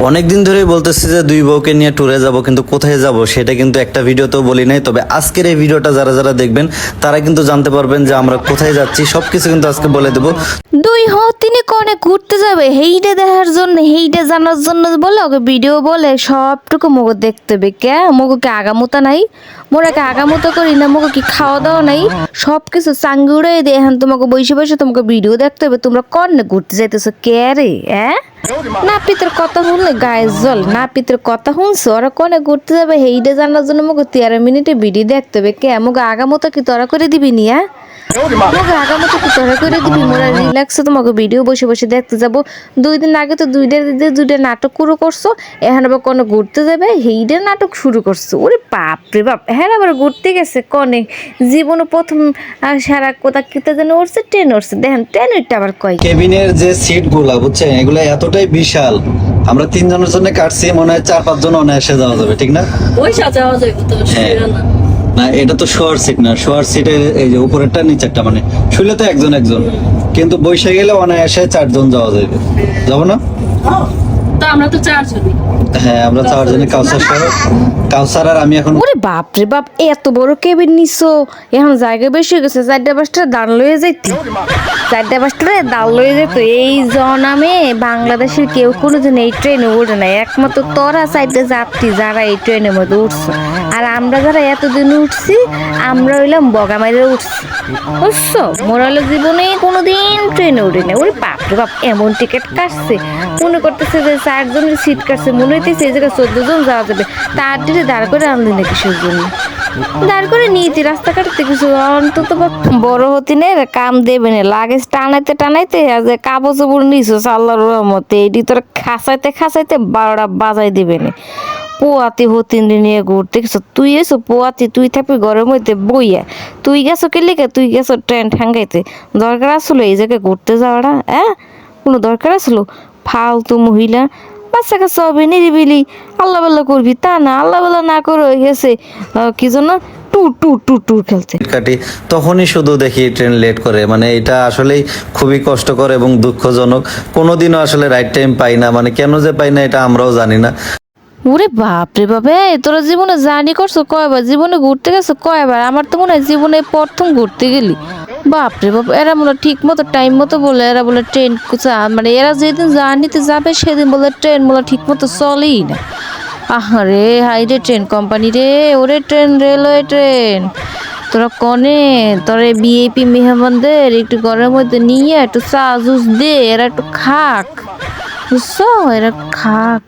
অনেকদিন ধরেই বলতেছি যে দুই বউকে নিয়ে ট্যুরে যাব, কিন্তু কোথায় যাব সেটা কিন্তু একটা ভিডিওতেও বলি নাই। তবে আজকের এই ভিডিওটা যারা যারা দেখবেন তারা কিন্তু জানতে পারবেন যে আমরা কোথায় যাচ্ছি, সবকিছু কিন্তু আজকে বলে দেবো। দুই তিনি কনে ঘুরতে যাবে হেইটা দেখার জন্য, হেইটা জানার জন্য বলে ওকে ভিডিও বলে সবটুকু মগো দেখতে হবে। কে মগোকে আগামতা নাই, মোরাকে আগামতো করি না, মগো কি খাওয়া দাওয়া নাই, সব কিছু চাঙ্গি উড়াই দিয়ে এখন তোমাকে বসে বসে তোমাকে ভিডিও দেখতে হবে। তোমরা কনে ঘুরতে যাইতেছো কে রে? না পিতের কথা শুনলে গায়ে জল, না পিতের কথা শুনছো ওরা কনে ঘুরতে যাবে হেইটা জানার জন্য মগো 13 মিনিটে ভিডিও দেখতে হবে। কে মগো আগামতো কি তোরা করে দিবি নিয়া? তোমাকে আগামতো কি তোরা করে দিবি? মোরা রিল্যাক্সে তোমাকে ভিডিও বসে বসে দেখতে যাবো। 2 দিন আগে তো দুইটা নাটক শুরু করছো, এখন আবার কোনো ঘুরতে যাবে হেইডে নাটক শুরু করছো। ওরে বাপ রে বাপ, হ্যাঁ আবার ঘুরতে গেছে কনে? জীবনে প্রথম সারা কোথা কিতে যেন উঠছে, ট্রেন উঠছে, দেখেন ট্রেনেরটা আবার কয় কেবিনের যে সিট গুলা বুঝছেন, এগুলো এতটাই বিশাল, আমরা 3 জনের জন্য কাটছি, মনে হয় 4-5 জন অনায়াসে যাওয়া যাবে, ঠিক না? ওই সাজাওয়া যাবে তো হ্যাঁ। না এটা তো শোয়ার সিট না, শোয়ার সিটের এই যে উপরেরটা নিচেরটা, মানে শুলে তো একজন একজন, কিন্তু বসে গেলে অনায়াসে 4 জন যাওয়া যাবে। যাবো না? তো আমরা তো 4 জনই। হ্যাঁ আমরা 4 জনে, কাউসার আর আমি এখন। ওরে বাপ রে বাপ, এত বড় কেবিন নিছো, এখন জায়গা বেশি হয়ে গেছে। 4টা-5টা দাঁড় লয়ে যাইতি, 4টা-5টা দাঁড় লয়ে যেত। এই জনামে বাংলাদেশের কেউ কোনোদিন এই ট্রেনে উঠে নাই, একমাত্র তোরা 4টা যাত্রী যারা এই ট্রেনের মধ্যে উঠছে। আর আমরা যারা এতদিন উঠছি, আমরা হইলাম বগামাইরে উঠছি, বুঝছো? মোরা হলো জীবনে কোনোদিন ট্রেনে উঠে নাই। ওরে বাপ রে বাপ, এমন টিকিট কাটছে, মনে করতেছে যে 4 জনের সিট কাটছে, মনে হইতেছে এই জায়গায় 14 জন যাওয়া যাবে। তার দিকে দাঁড় করে আনলি না কিসের জন্য? দাঁড় করে নিয়েছি রাস্তা কাটতে, কিছু অন্তত বড় হতি নে কাম দেবে না। লাগেজ টানাইতে টানাইতে আজ কাগজ নিছো আল্লাহর রহমতে, এটি তোর খাসাইতে খাসাইতে 12টা বাজাই দিবে না। পোয়াতি হতিন নিয়ে ঘুরতে গেছো, তুই এসো পোয়াতি, তুই থাকবি ঘরের মধ্যে বইয়া। তুই গেছো কে লিখে? তুই গেছো ট্রেন ঠাঙ্গাইতে, দরকার আসলো এই জায়গায় ঘুরতে যাওয়াটা? কোনো দরকার আসলো? ফালতু মহিলা, বাচ্চা কাছে হবে নিরিবিলি আল্লাহ বাল্লাহ করবি, তা না, আল্লাহ বাল্লাহ না করে হয়ে গেছে কি জন্য টুর টুর টুর টুর খেলতে কাটি, তখনই শুধু দেখি ট্রেন লেট করে। মানে এটা আসলেই খুবই কষ্টকর এবং দুঃখজনক। কোনোদিনও আসলে রাইট টাইম পাই না, মানে কেন যে পাই না এটা আমরাও জানি না। ওরে বাপ রে বাপ, তোরা জীবনে জার্নি করছো কয়বার? জীবনে ঘুরতে গেছো কয়বার? আমার তো মনে হয় জীবনে প্রথম ঘুরতে গেলি। বাপ রে বাপ, এরা বলে ঠিক মতো টাইম মতো বলে, এরা বলে ট্রেন মানে এরা যেদিন জার্নিতে যাবে সেদিন বলে ট্রেন বলে ঠিক মতো চলেই না। আহারে হাই রে ট্রেন কোম্পানি রে, ওরে ট্রেন, রেলওয়ে ট্রেন, তোরা কনে তোরা বিএপি মেহমানদের একটু ঘরের মধ্যে নিয়ে একটু চা জুস দে, এরা একটু খাক, বুঝছো? এরা খাক।